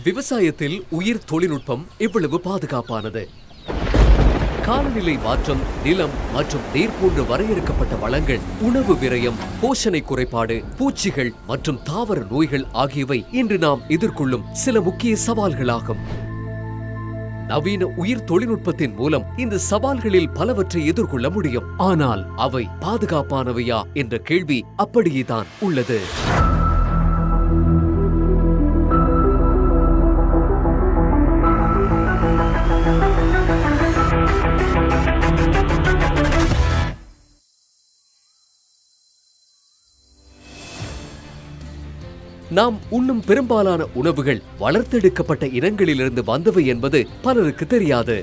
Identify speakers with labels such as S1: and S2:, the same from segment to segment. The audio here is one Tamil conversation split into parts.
S1: விவசாயத்தில் உயிர் தொழில்நுட்பம் எவ்வளவு பாதுகாப்பானது? காலநிலை மாற்றம், நிலம் மற்றும் நீர் போன்ற வரையறுக்கப்பட்ட வளங்கள், உணவு விரயம், போஷணை குறைபாடு, பூச்சிகள் மற்றும் தாவர நோய்கள் ஆகியவை இன்று நாம் எதிர்கொள்ளும் சில முக்கிய சவால்களாகும். நவீன உயிர் தொழில்நுட்பத்தின் மூலம் இந்த சவால்களில் பலவற்றை எதிர்கொள்ள முடியும். ஆனால் அவை பாதுகாப்பானவையா என்ற கேள்வி அப்படியேதான் உள்ளது. நாம் உண்ணும் பெரும்பாலான உணவுகள் வளர்த்தெடுக்கப்பட்ட இனங்களிலிருந்து வந்தவை என்பது பலருக்கு தெரியாது.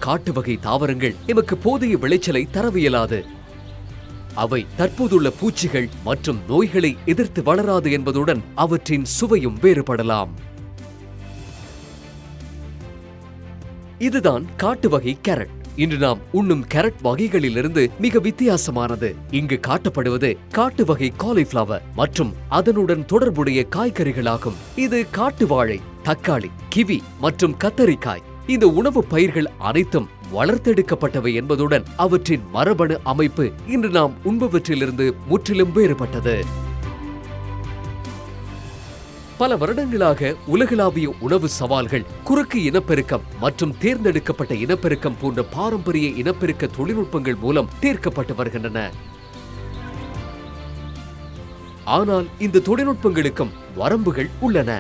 S1: காட்டு வகை தாவரங்கள் எமக்கு போதிய விளைச்சலை தரவியலாது. அவை தற்போதுள்ள பூச்சிகள் மற்றும் நோய்களை எதிர்த்து வளராது என்பதுடன் அவற்றின் சுவையும் வேறுபடலாம். இதுதான் காட்டு வகை கேரட். இன்று நாம் உண்ணும் கேரட் வகைகளிலிருந்து மிக வித்தியாசமானது. இங்கு காட்டப்படுவது காட்டு வகை காலிஃபிளவர் மற்றும் அதனுடன் தொடர்புடைய காய்கறிகளாகும். இது காட்டு வாழை, தக்காளி, கிவி மற்றும் கத்தரிக்காய். இந்த உணவு பயிர்கள் அனைத்தும் வளர்த்தெடுக்கப்பட்டவை என்பதுடன் அவற்றின் மரபணு அமைப்பு இன்று நாம் உண்பவற்றிலிருந்து முற்றிலும் வேறுபட்டது. பல வருடங்களாக உலகளாவிய உணவு சவால்கள், குறுக்கு இனப்பெருக்கம் மற்றும் தேர்ந்தெடுக்கப்பட்ட இனப்பெருக்கம் போன்ற பாரம்பரிய இனப்பெருக்க தொழில்நுட்பங்கள் மூலம் தீர்க்கப்பட்டு வருகின்றன. ஆனால் இந்த தொழில்நுட்பங்களுக்கும் வரம்புகள் உள்ளன.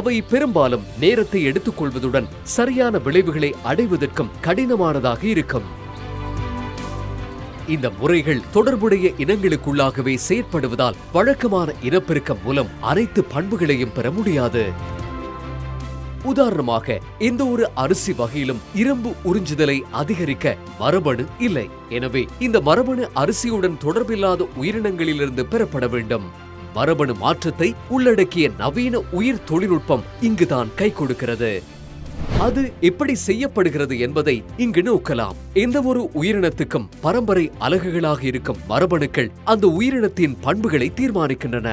S1: அவை பெரும்பாலும் நேரத்தை எடுத்துக் கொள்வதுடன் சரியான விளைவுகளை அடைவதற்கும் கடினமானதாக இருக்கும். இந்த முறைகள் தொடர்புடைய இனங்களுக்குள்ளாகவே செயற்படுவதால் வழக்கமான இனப்பெருக்கம் மூலம் அனைத்து பண்புகளையும் பெற முடியாது. உதாரணமாக, எந்த ஒரு அரிசி வகையிலும் இரும்பு உறிஞ்சுதலை அதிகரிக்க மரபணு இல்லை. எனவே இந்த மரபணு அரிசியுடன் தொடர்பில்லாத உயிரினங்களிலிருந்து பெறப்பட வேண்டும். மரபணு மாற்றத்தை உள்ளடக்கிய நவீன உயிர் தொழில்நுட்பம் இங்குதான் கை கொடுக்கிறது. அது எப்படி செய்யப்படுகிறது என்பதை இங்கு நோக்கலாம். எந்த ஒரு உயிரினத்துக்கும் பரம்பரை அலகுகளாக இருக்கும் மரபணுக்கள் அந்த உயிரினத்தின் பண்புகளை தீர்மானிக்கின்றன.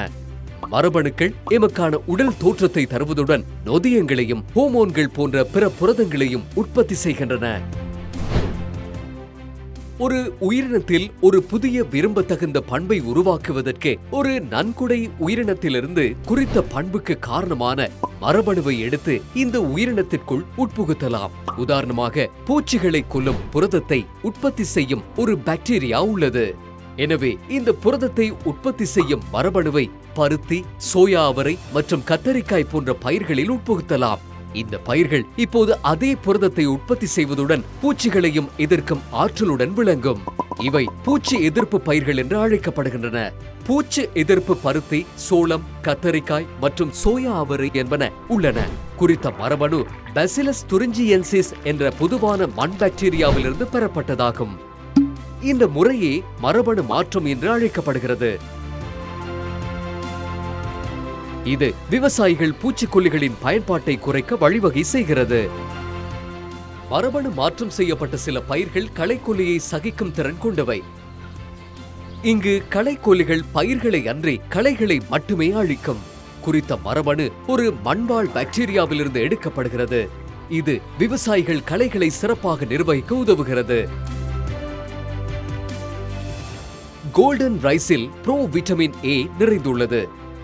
S1: மரபணுக்கள் எமக்கான உடல் தோற்றத்தை தருவதுடன் நொதியங்களையும் ஹோமோன்கள் போன்ற பிற புரதங்களையும் உற்பத்தி செய்கின்றன. ஒரு உயிரினத்தில் ஒரு புதிய விரும்பத்தகுந்த பண்பை உருவாக்குவதற்கு ஒரு நன்கொடை உயிரினத்திலிருந்து குறித்த பண்புக்கு காரணமான மரபணுவை எடுத்து இந்த உயிரினத்திற்குள் உட்புகுத்தலாம். உதாரணமாக, பூச்சிகளை கொல்லும் புரதத்தை உற்பத்தி செய்யும் ஒரு பாக்டீரியா உள்ளது. எனவே இந்த புரதத்தை உற்பத்தி செய்யும் மரபணுவை பருத்தி, சோயா அவரை மற்றும் கத்தரிக்காய் போன்ற பயிர்களில் உட்புகுத்தலாம். இந்த பயிர்கள் இப்போது அதே புரதத்தை உற்பத்தி செய்வதுடன் பூச்சிகளையும் எதிர்க்கும் ஆற்றலுடன் விளங்கும். இவை பூச்சி எதிர்ப்பு பயிர்கள் என்று அழைக்கப்படுகின்றன. பூச்சி எதிர்ப்பு பருத்தி, சோளம், கத்தரிக்காய் மற்றும் சோயா அவரை என்பன உள்ளன. குறித்த மரபணு பாசிலஸ் துரிஞ்சியன்சிஸ் என்ற பொதுவான மண் பாக்டீரியாவிலிருந்து பெறப்பட்டதாகும். இந்த முறையே மரபணு மாற்றம் என்று அழைக்கப்படுகிறது. இது விவசாயிகள் பூச்சிக்கொல்லிகளின் பயன்பாட்டை குறைக்க வழிவகை செய்கிறது. மரபணு மாற்றம் செய்யப்பட்ட சில பயிர்கள் களைக்கொல்லியை சகிக்கும் திறன் கொண்டவை. இங்கு களைக்கொல்லிகள் பயிர்களை அன்றி களைகளை மட்டுமே அழிக்கும். குறித்த மரபணு ஒரு மண்வாழ் பாக்டீரியாவிலிருந்து எடுக்கப்படுகிறது. இது விவசாயிகள் களைகளை சிறப்பாக நிர்வகிக்க உதவுகிறது. கோல்டன் ரைஸில் ப்ரோ விட்டமின் ஏ நிறைந்துள்ளது.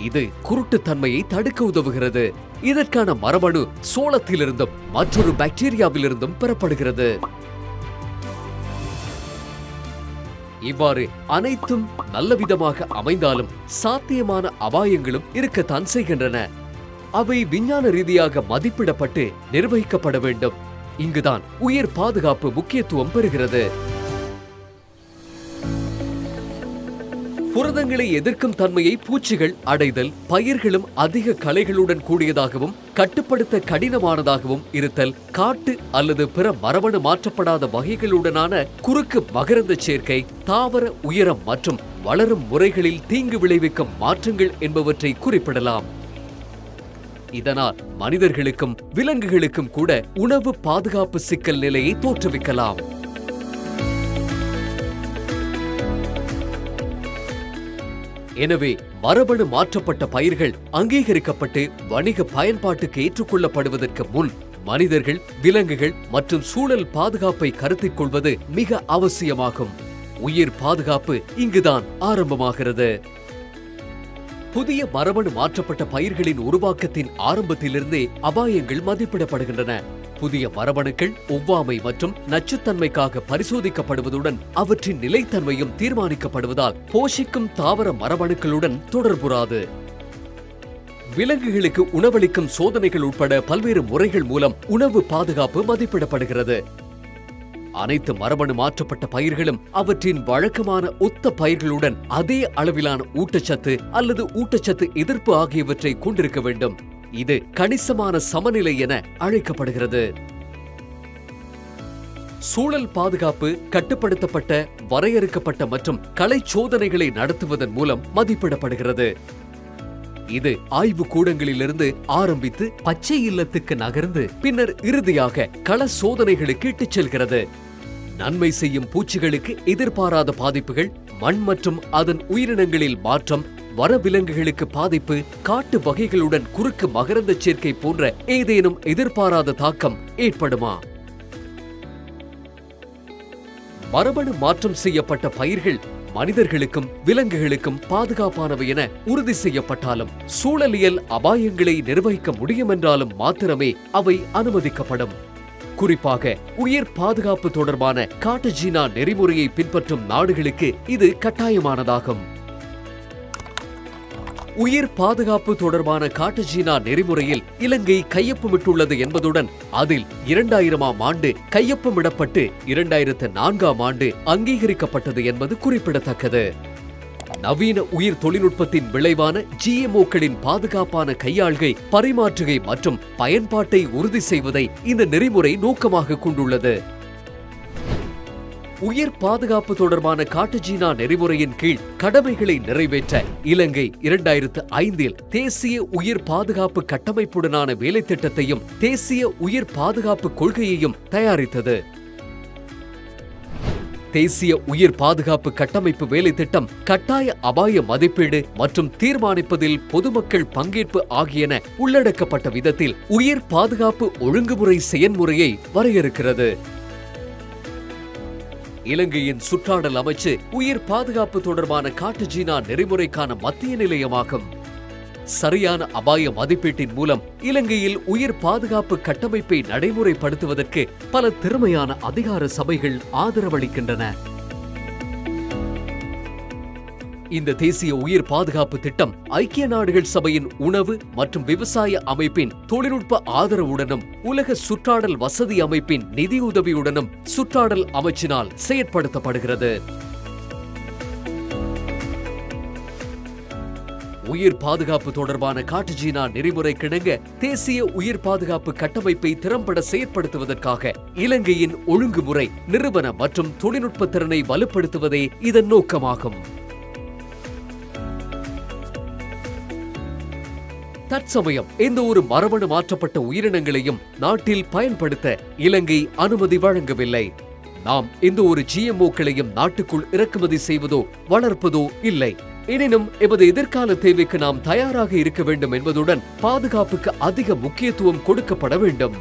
S1: இது குருட்டுத்தன்மையை தடுக்க உதவுகிறது. இதற்கான மரபணு சோளத்திலிருந்தும் மற்றொரு பாக்டீரியாவிலிருந்தும் பெறப்படுகிறது. இவ்வாறு அனைத்தும் நல்லவிதமாக அமைந்தாலும் சாத்தியமான அபாயங்களும் இருக்கத்தான் செய்கின்றன. அவை விஞ்ஞான ரீதியாக மதிப்பிடப்பட்டு நிர்வகிக்கப்பட வேண்டும். இங்குதான் உயிர் பாதுகாப்பு முக்கியத்துவம் பெறுகிறது. புரதங்களை எதிர்க்கும் தன்மையை பூச்சிகள் அடைதல், பயிர்களும் அதிக களைகளுடன் கூடியதாகவும் கட்டுப்படுத்த கடினமானதாகவும் இருத்தல், காட்டு அல்லது பிற மரபணு மாற்றப்படாத வகைகளுடனான குறுக்கு மகரந்த சேர்க்கை, தாவர உயரம் மற்றும் வளரும் முறைகளில் தீங்கு விளைவிக்கும் மாற்றங்கள் என்பவற்றை குறிப்பிடலாம். இதனால் மனிதர்களுக்கும் விலங்குகளுக்கும் கூட உணவு பாதுகாப்பு சிக்கல் நிலையை தோற்றுவிக்கலாம். எனவே மரபணு மாற்றப்பட்ட பயிர்கள் அங்கீகரிக்கப்பட்டு வணிக பயன்பாட்டுக்கு ஏற்றுக்கொள்ளப்படுவதற்கு முன் மனிதர்கள், விலங்குகள் மற்றும் சூழல் பாதுகாப்பை கருத்தில் கொள்வது மிக அவசியமாகும். உயிர் பாதுகாப்பு இங்குதான் ஆரம்பமாகிறது. புதிய மரபணு மாற்றப்பட்ட பயிர்களின் உருவாக்கத்தின் ஆரம்பத்திலிருந்தே அபாயங்கள் மதிப்பிடப்படுகின்றன. புதிய மரபணுக்கள் ஒவ்வாமை மற்றும் நச்சுத்தன்மைக்காக பரிசோதிக்கப்படுவதுடன் அவற்றின் நிலைத்தன்மையும் தீர்மானிக்கப்படுவதால் போஷிக்கும் தாவர மரபணுக்களுடன் தொடர்புறாது. விலங்குகளுக்கு உணவளிக்கும் சோதனைகள் உட்பட பல்வேறு முறைகள் மூலம் உணவு பாதுகாப்பு மதிப்பிடப்படுகிறது. அனைத்து மரபணு மாற்றப்பட்ட பயிர்களும் அவற்றின் வழக்கமான ஒத்த பயிர்களுடன் அதே அளவிலான ஊட்டச்சத்து அல்லது ஊட்டச்சத்து எதிர்ப்பு ஆகியவற்றை கொண்டிருக்க வேண்டும். இது கணிசமான சமநிலை என அழைக்கப்படுகிறது. சூழல் பாதுகாப்பு கட்டுப்படுத்தப்பட்ட, வரையறுக்கப்பட்ட மற்றும் களை சோதனைகளை நடத்துவதன் மூலம் மதிப்பிடப்படுகிறது. இது ஆய்வு கூடங்களிலிருந்து ஆரம்பித்து பச்சை இல்லத்துக்கு நகர்ந்து பின்னர் இறுதியாக கள சோதனைகளுக்கு இட்டுச் செல்கிறது. நன்மை செய்யும் பூச்சிகளுக்கு எதிர்பாராத பாதிப்புகள், மண் மற்றும் அதன் உயிரினங்களில் மாற்றம், வனவிலங்குகளுக்கு பாதிப்பு, காட்டு வகைகளுடன் குறுக்கு மகரந்த சேர்க்கை போன்ற ஏதேனும் எதிர்பாராத தாக்கம் ஏற்படுமா? மரபணு மாற்றம் செய்யப்பட்ட பயிர்கள் மனிதர்களுக்கும் விலங்குகளுக்கும் பாதுகாப்பானவை என உறுதி செய்யப்பட்டாலும் சூழலியல் அபாயங்களை நிர்வகிக்க முடியும் என்றாலும் மாத்திரமே அவை அனுமதிக்கப்படும். குறிப்பாக உயிர் பாதுகாப்பு தொடர்பான கார்டஜினா நெறிமுறையை பின்பற்றும் நாடுகளுக்கு இது கட்டாயமானதாகும். உயிர் பாதுகாப்பு தொடர்பான கார்டஜினா நெறிமுறையில் இலங்கை கையொப்பமிட்டுள்ளது என்பதுடன் அதில் 2000ஆம் ஆண்டு கையொப்பமிடப்பட்டு 2004ஆம் ஆண்டு அங்கீகரிக்கப்பட்டது என்பது குறிப்பிடத்தக்கது. நவீன உயிர் தொழில்நுட்பத்தின் விளைவான GMOக்களின் பாதுகாப்பான கையாள்கை, பரிமாற்றுகை மற்றும் பயன்பாட்டை உறுதி செய்வதை இந்த நெறிமுறை நோக்கமாக கொண்டுள்ளது. உயிர் பாதுகாப்பு தொடர்பான கார்டஜினா நெறிமுறையின் கீழ் கடமைகளை நிறைவேற்ற இலங்கை 2005இல் தேசிய உயிர் பாதுகாப்பு கட்டமைப்புடனான வேலை திட்டத்தையும் தேசிய உயிர் பாதுகாப்பு கொள்கையையும் தயாரித்தது. தேசிய உயிர் பாதுகாப்பு கட்டமைப்பு வேலை திட்டம் கட்டாய அபாய மதிப்பீடு மற்றும் தீர்மானிப்பதில் பொதுமக்கள் பங்கேற்பு ஆகியன உள்ளடக்கப்பட்ட விதத்தில் உயிர் பாதுகாப்பு ஒழுங்குமுறை செயன்முறையை வரையறுக்கிறது. இலங்கையின் சுற்றாடல் அமைச்சு உயிர் பாதுகாப்பு தொடர்பான கார்டஜினா நெறிமுறைக்கான மத்திய நிலையமாகும். சரியான அபாய மதிப்பீட்டின் மூலம் இலங்கையில் உயிர் பாதுகாப்பு கட்டமைப்பை நடைமுறைப்படுத்துவதற்கு பல திறமையான அதிகார சபைகள் ஆதரவளிக்கின்றன. இந்த தேசிய உயிர் பாதுகாப்பு திட்டம் ஐக்கிய நாடுகள் சபையின் உணவு மற்றும் விவசாய அமைப்பின் தொழில்நுட்ப ஆதரவுடனும் உலக சுற்றாடல் வசதி அமைப்பின் நிதியுதவியுடனும் சுற்றாடல் அமைச்சினால் செயற்படுத்தப்படுகிறது. உயிர் பாதுகாப்பு தொடர்பான கார்டஜினா நெறிமுறைக்கிணங்க தேசிய உயிர் பாதுகாப்பு கட்டமைப்பை திறம்பட செயற்படுத்துவதற்காக இலங்கையின் ஒழுங்குமுறை, நிறுவன மற்றும் தொழில்நுட்ப திறனை வலுப்படுத்துவதே இதன் நோக்கமாகும். தற்சமயம் எந்த ஒரு மரபணு மாற்றப்பட்ட உயிரினங்களையும் நாட்டில் பயன்படுத்த இலங்கை அனுமதி வழங்கவில்லை. நாம் எந்த ஒரு GMOக்களையும் நாட்டுக்குள் இறக்குமதி செய்வதோ வளர்ப்பதோ இல்லை. எனினும் எமது எதிர்கால தேவைக்கு நாம் தயாராக இருக்க வேண்டும் என்பதுடன் பாதுகாப்புக்கு அதிக முக்கியத்துவம் கொடுக்கப்பட வேண்டும்.